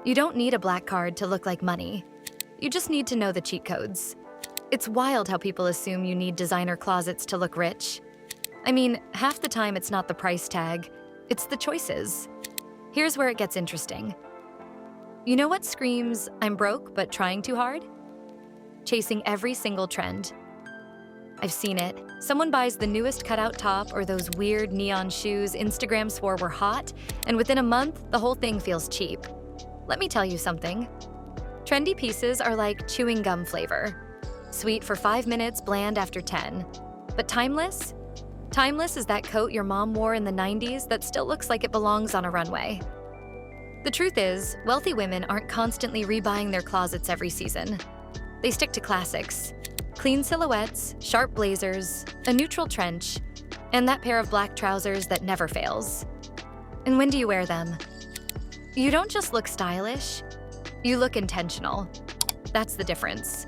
You don't need a black card to look like money. You just need to know the cheat codes. It's wild how people assume you need designer closets to look rich. I mean, half the time it's not the price tag, it's the choices. Here's where it gets interesting. You know what screams, "I'm broke but trying too hard"? Chasing every single trend. I've seen it. Someone buys the newest cutout top or those weird neon shoes Instagram swore were hot, and within a month, the whole thing feels cheap. Let me tell you something. Trendy pieces are like chewing gum flavor. Sweet for 5 minutes, bland after 10. But timeless? Timeless is that coat your mom wore in the 90s that still looks like it belongs on a runway. The truth is, wealthy women aren't constantly rebuying their closets every season. They stick to classics. Clean silhouettes, sharp blazers, a neutral trench, and that pair of black trousers that never fails. And when do you wear them? You don't just look stylish, you look intentional. That's the difference.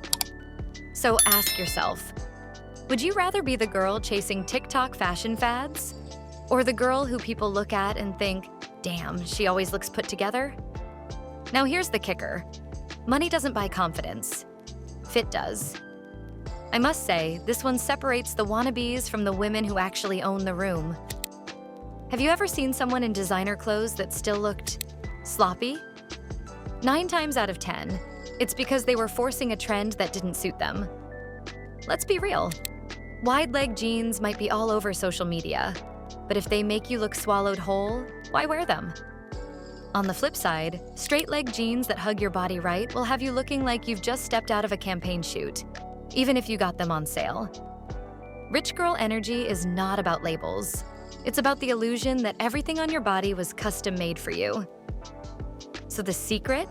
So ask yourself, would you rather be the girl chasing TikTok fashion fads? Or the girl who people look at and think, damn, she always looks put together? Now here's the kicker. Money doesn't buy confidence. Fit does. I must say, this one separates the wannabes from the women who actually own the room. Have you ever seen someone in designer clothes that still looked sloppy? 9 times out of 10, it's because they were forcing a trend that didn't suit them. Let's be real. Wide-leg jeans might be all over social media, but if they make you look swallowed whole, why wear them? On the flip side, straight-leg jeans that hug your body right will have you looking like you've just stepped out of a campaign shoot, even if you got them on sale. Rich girl energy is not about labels. It's about the illusion that everything on your body was custom-made for you. So the secret?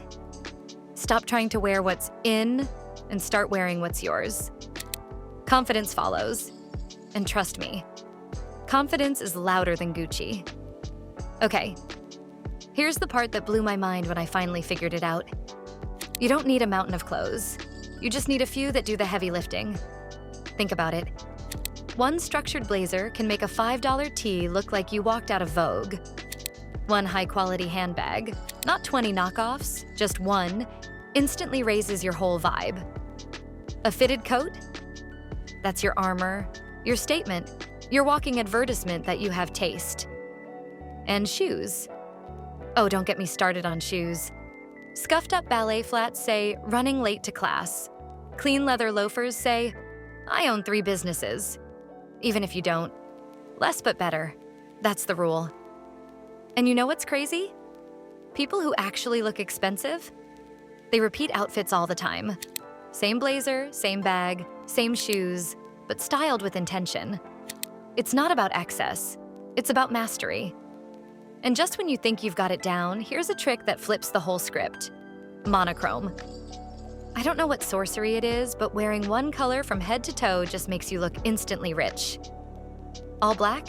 Stop trying to wear what's in and start wearing what's yours. Confidence follows. And trust me, confidence is louder than Gucci. Okay, here's the part that blew my mind when I finally figured it out. You don't need a mountain of clothes. You just need a few that do the heavy lifting. Think about it. One structured blazer can make a $5 tee look like you walked out of Vogue. One high-quality handbag, not 20 knockoffs, just one, instantly raises your whole vibe. A fitted coat? That's your armor, your statement, your walking advertisement that you have taste. And shoes. Oh, don't get me started on shoes. Scuffed-up ballet flats say, running late to class. Clean leather loafers say, I own 3 businesses. Even if you don't. Less but better. That's the rule. And you know what's crazy? People who actually look expensive, they repeat outfits all the time. Same blazer, same bag, same shoes, but styled with intention. It's not about excess, it's about mastery. And just when you think you've got it down, here's a trick that flips the whole script. Monochrome. I don't know what sorcery it is, but wearing one color from head to toe just makes you look instantly rich. All black?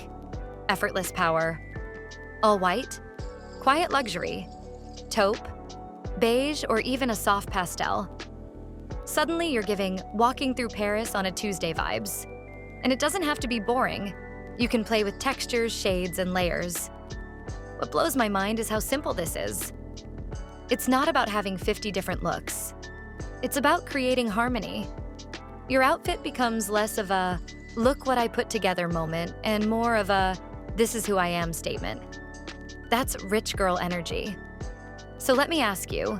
Effortless power. All white? Quiet luxury. Taupe? Beige, or even a soft pastel. Suddenly you're giving walking through Paris on a Tuesday vibes. And it doesn't have to be boring. You can play with textures, shades, and layers. What blows my mind is how simple this is. It's not about having 50 different looks. It's about creating harmony. Your outfit becomes less of a, look what I put together moment, and more of a, this is who I am statement. That's rich girl energy. So let me ask you,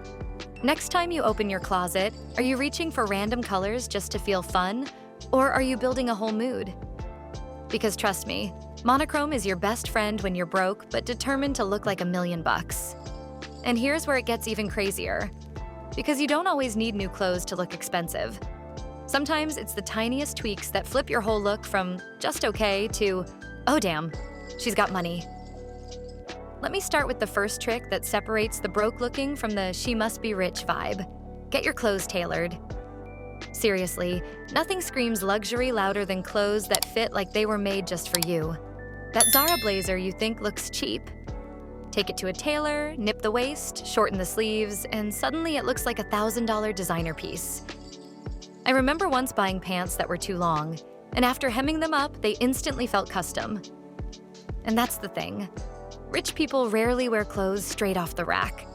next time you open your closet, are you reaching for random colors just to feel fun, or are you building a whole mood? Because trust me, monochrome is your best friend when you're broke but determined to look like $1 million. And here's where it gets even crazier. Because you don't always need new clothes to look expensive. Sometimes it's the tiniest tweaks that flip your whole look from just okay to, oh damn, she's got money. Let me start with the first trick that separates the broke looking from the she must be rich vibe. Get your clothes tailored. Seriously, nothing screams luxury louder than clothes that fit like they were made just for you. That Zara blazer you think looks cheap. Take it to a tailor, nip the waist, shorten the sleeves, and suddenly it looks like a $1,000 designer piece. I remember once buying pants that were too long, and after hemming them up, they instantly felt custom. And that's the thing. Rich people rarely wear clothes straight off the rack.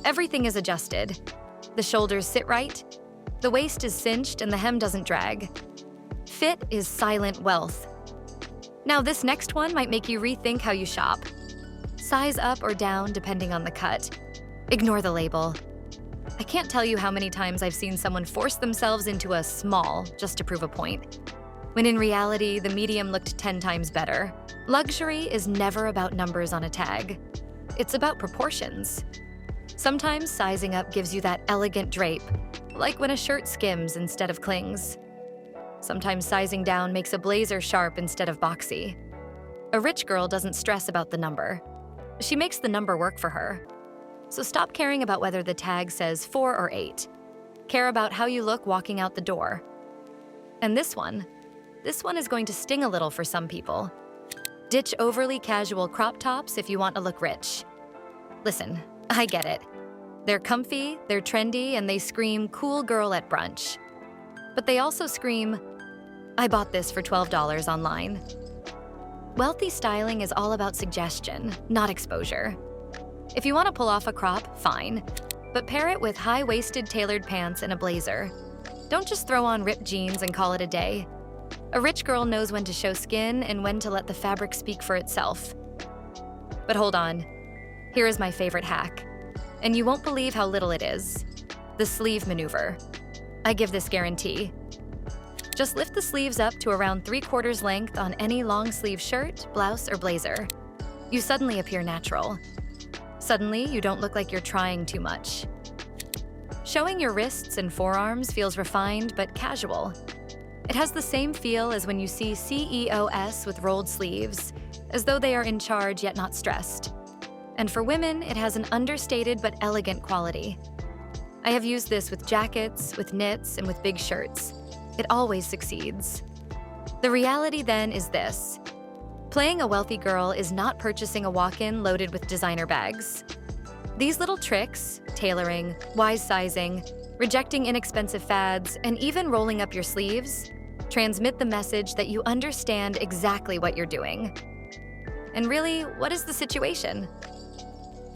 Everything is adjusted. The shoulders sit right, the waist is cinched, and the hem doesn't drag. Fit is silent wealth. Now, this next one might make you rethink how you shop. Size up or down depending on the cut. Ignore the label. I can't tell you how many times I've seen someone force themselves into a small just to prove a point, when in reality, the medium looked 10 times better. Luxury is never about numbers on a tag. It's about proportions. Sometimes sizing up gives you that elegant drape, like when a shirt skims instead of clings. Sometimes sizing down makes a blazer sharp instead of boxy. A rich girl doesn't stress about the number. She makes the number work for her. So stop caring about whether the tag says 4 or 8. Care about how you look walking out the door. And this one is going to sting a little for some people. Ditch overly casual crop tops if you want to look rich. Listen, I get it. They're comfy, they're trendy, and they scream cool girl at brunch. But they also scream, I bought this for $12 online. Wealthy styling is all about suggestion, not exposure. If you want to pull off a crop, fine, but pair it with high-waisted tailored pants and a blazer. Don't just throw on ripped jeans and call it a day. A rich girl knows when to show skin and when to let the fabric speak for itself. But hold on. Here is my favorite hack. And you won't believe how little it is. The sleeve maneuver. I give this guarantee. Just lift the sleeves up to around 3/4 length on any long sleeve shirt, blouse, or blazer. You suddenly appear natural. Suddenly, you don't look like you're trying too much. Showing your wrists and forearms feels refined but casual. It has the same feel as when you see CEOs with rolled sleeves, as though they are in charge yet not stressed. And for women, it has an understated but elegant quality. I have used this with jackets, with knits, and with big shirts. It always succeeds. The reality then is this. Playing a wealthy girl is not purchasing a walk-in loaded with designer bags. These little tricks, tailoring, wise sizing, rejecting inexpensive fads, and even rolling up your sleeves, transmit the message that you understand exactly what you're doing. And really, what is the situation?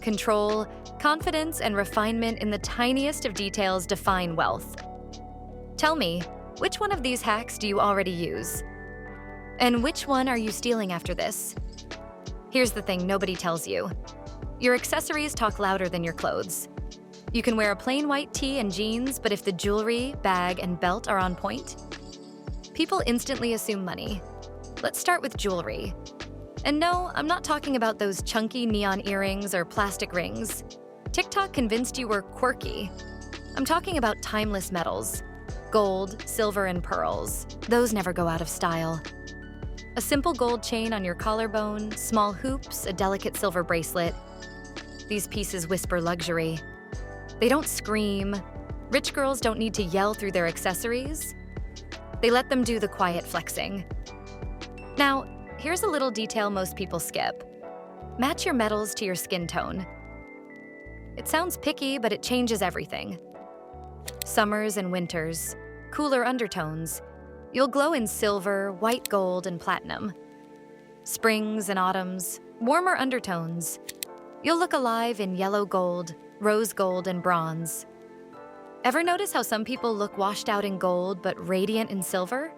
Control, confidence, and refinement in the tiniest of details define wealth. Tell me, which one of these hacks do you already use? And which one are you stealing after this? Here's the thing nobody tells you. Your accessories talk louder than your clothes. You can wear a plain white tee and jeans, but if the jewelry, bag, and belt are on point, people instantly assume money. Let's start with jewelry. And no, I'm not talking about those chunky neon earrings or plastic rings. TikTok convinced you were quirky. I'm talking about timeless metals. Gold, silver, and pearls. Those never go out of style. A simple gold chain on your collarbone, small hoops, a delicate silver bracelet. These pieces whisper luxury. They don't scream. Rich girls don't need to yell through their accessories. They let them do the quiet flexing. Now, here's a little detail most people skip. Match your metals to your skin tone. It sounds picky, but it changes everything. Summers and winters, cooler undertones. You'll glow in silver, white gold, and platinum. Springs and autumns, warmer undertones. You'll look alive in yellow gold, rose gold, and bronze. Ever notice how some people look washed out in gold but radiant in silver?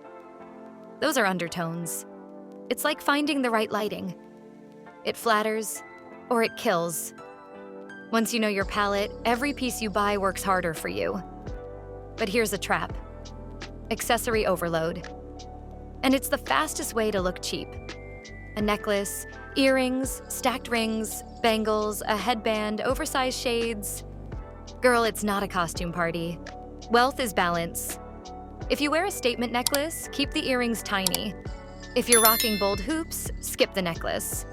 Those are undertones. It's like finding the right lighting. It flatters, or it kills. Once you know your palette, every piece you buy works harder for you. But here's a trap. Accessory overload. And it's the fastest way to look cheap. A necklace, earrings, stacked rings, bangles, a headband, oversized shades. Girl, it's not a costume party. Wealth is balance. If you wear a statement necklace, keep the earrings tiny. If you're rocking bold hoops, skip the necklace.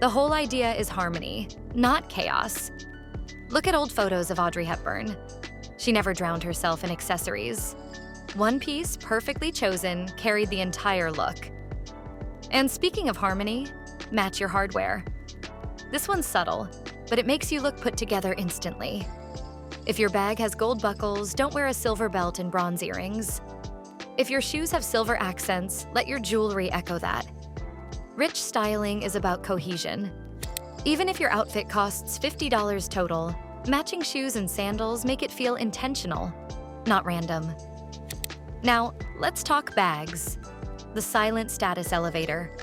The whole idea is harmony, not chaos. Look at old photos of Audrey Hepburn. She never drowned herself in accessories. One piece, perfectly chosen, carried the entire look. And speaking of harmony, match your hardware. This one's subtle, but it makes you look put together instantly. If your bag has gold buckles, don't wear a silver belt and bronze earrings. If your shoes have silver accents, let your jewelry echo that. Rich styling is about cohesion. Even if your outfit costs $50 total, Matching shoes and sandals make it feel intentional, not random. Now, let's talk bags. The silent status elevator.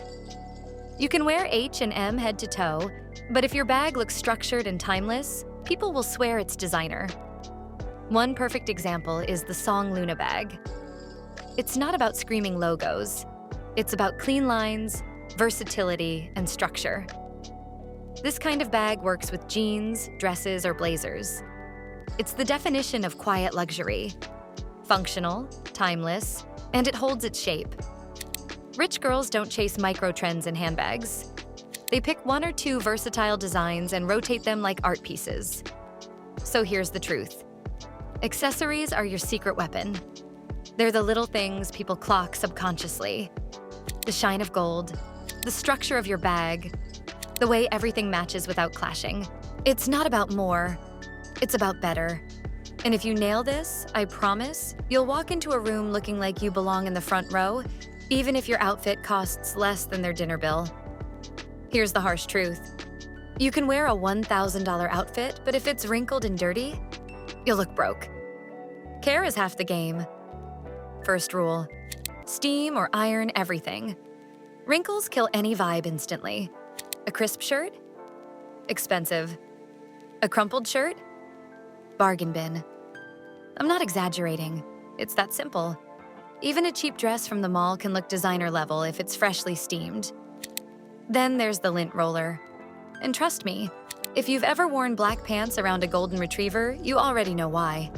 You can wear H&M head to toe, but if your bag looks structured and timeless, people will swear it's designer. One perfect example is the Song Luna bag. It's not about screaming logos. It's about clean lines, versatility, and structure. This kind of bag works with jeans, dresses, or blazers. It's the definition of quiet luxury. Functional, timeless, and it holds its shape. Rich girls don't chase micro-trends in handbags. They pick one or two versatile designs and rotate them like art pieces. So here's the truth. Accessories are your secret weapon. They're the little things people clock subconsciously. The shine of gold, the structure of your bag, the way everything matches without clashing. It's not about more, it's about better. And if you nail this, I promise, you'll walk into a room looking like you belong in the front row, even if your outfit costs less than their dinner bill. Here's the harsh truth. You can wear a $1,000 outfit, but if it's wrinkled and dirty, you'll look broke. Care is half the game. First rule, steam or iron everything. Wrinkles kill any vibe instantly. A crisp shirt? Expensive. A crumpled shirt? Bargain bin. I'm not exaggerating. It's that simple. Even a cheap dress from the mall can look designer level if it's freshly steamed. Then there's the lint roller. And trust me, if you've ever worn black pants around a golden retriever, you already know why.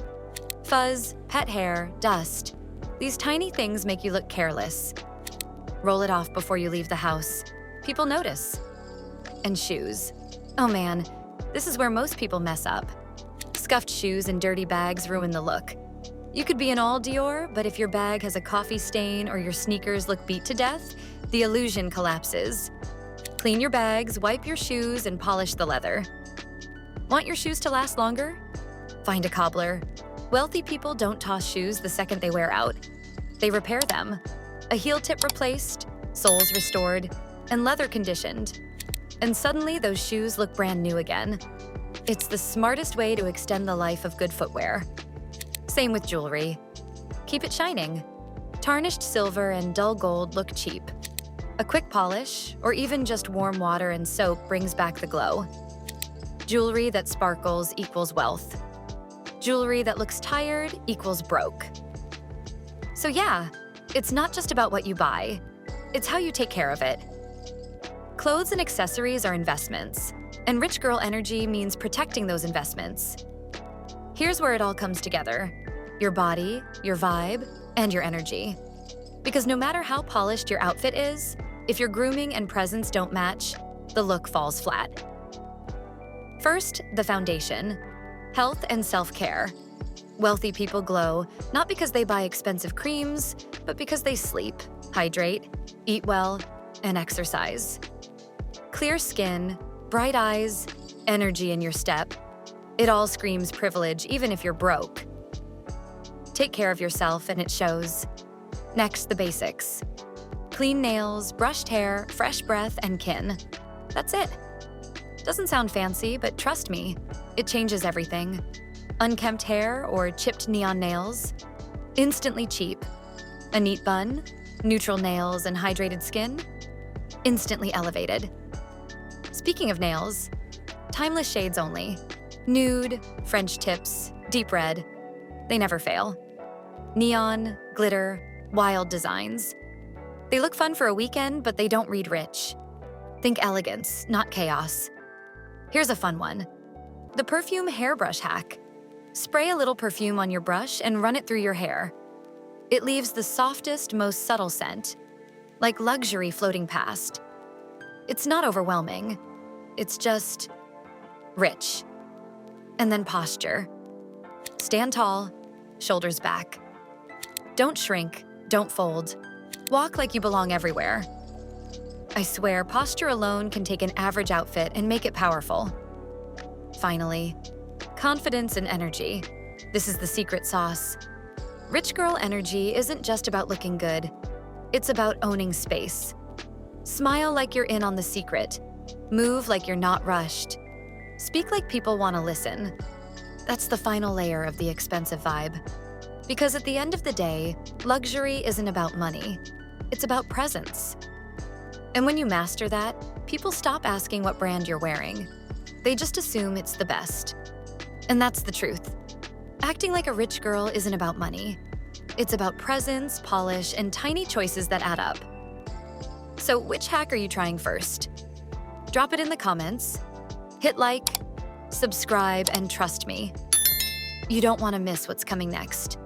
Fuzz, pet hair, dust. These tiny things make you look careless. Roll it off before you leave the house. People notice. And shoes. Oh man, this is where most people mess up. Scuffed shoes and dirty bags ruin the look. You could be in all Dior, but if your bag has a coffee stain or your sneakers look beat to death, the illusion collapses. Clean your bags, wipe your shoes, and polish the leather. Want your shoes to last longer? Find a cobbler. Wealthy people don't toss shoes the second they wear out. They repair them. A heel tip replaced, soles restored, and leather conditioned. And suddenly those shoes look brand new again. It's the smartest way to extend the life of good footwear. Same with jewelry. Keep it shining. Tarnished silver and dull gold look cheap. A quick polish, or even just warm water and soap brings back the glow. Jewelry that sparkles equals wealth. Jewelry that looks tired equals broke. So yeah, it's not just about what you buy. It's how you take care of it. Clothes and accessories are investments, and rich girl energy means protecting those investments. Here's where it all comes together. Your body, your vibe, and your energy. Because no matter how polished your outfit is, if your grooming and presence don't match, the look falls flat. First, the foundation. Health and self-care. Wealthy people glow, not because they buy expensive creams, but because they sleep, hydrate, eat well, and exercise. Clear skin, bright eyes, energy in your step. It all screams privilege, even if you're broke. Take care of yourself, and it shows. Next, the basics. Clean nails, brushed hair, fresh breath, and kin. That's it. Doesn't sound fancy, but trust me, it changes everything. Unkempt hair or chipped neon nails? Instantly cheap. A neat bun, neutral nails, and hydrated skin? Instantly elevated. Speaking of nails, timeless shades only. Nude, French tips, deep red. They never fail. Neon, glitter, wild designs. They look fun for a weekend, but they don't read rich. Think elegance, not chaos. Here's a fun one. The perfume hairbrush hack. Spray a little perfume on your brush and run it through your hair. It leaves the softest, most subtle scent, like luxury floating past. It's not overwhelming. It's just rich. And then posture. Stand tall, shoulders back. Don't shrink, don't fold. Walk like you belong everywhere. I swear, posture alone can take an average outfit and make it powerful. Finally, confidence and energy. This is the secret sauce. Rich girl energy isn't just about looking good. It's about owning space. Smile like you're in on the secret. Move like you're not rushed. Speak like people want to listen. That's the final layer of the expensive vibe. Because at the end of the day, luxury isn't about money. It's about presence. And when you master that, people stop asking what brand you're wearing. They just assume it's the best. And that's the truth. Acting like a rich girl isn't about money. It's about presence, polish, and tiny choices that add up. So which hack are you trying first? Drop it in the comments. Hit like, subscribe, and trust me, you don't want to miss what's coming next.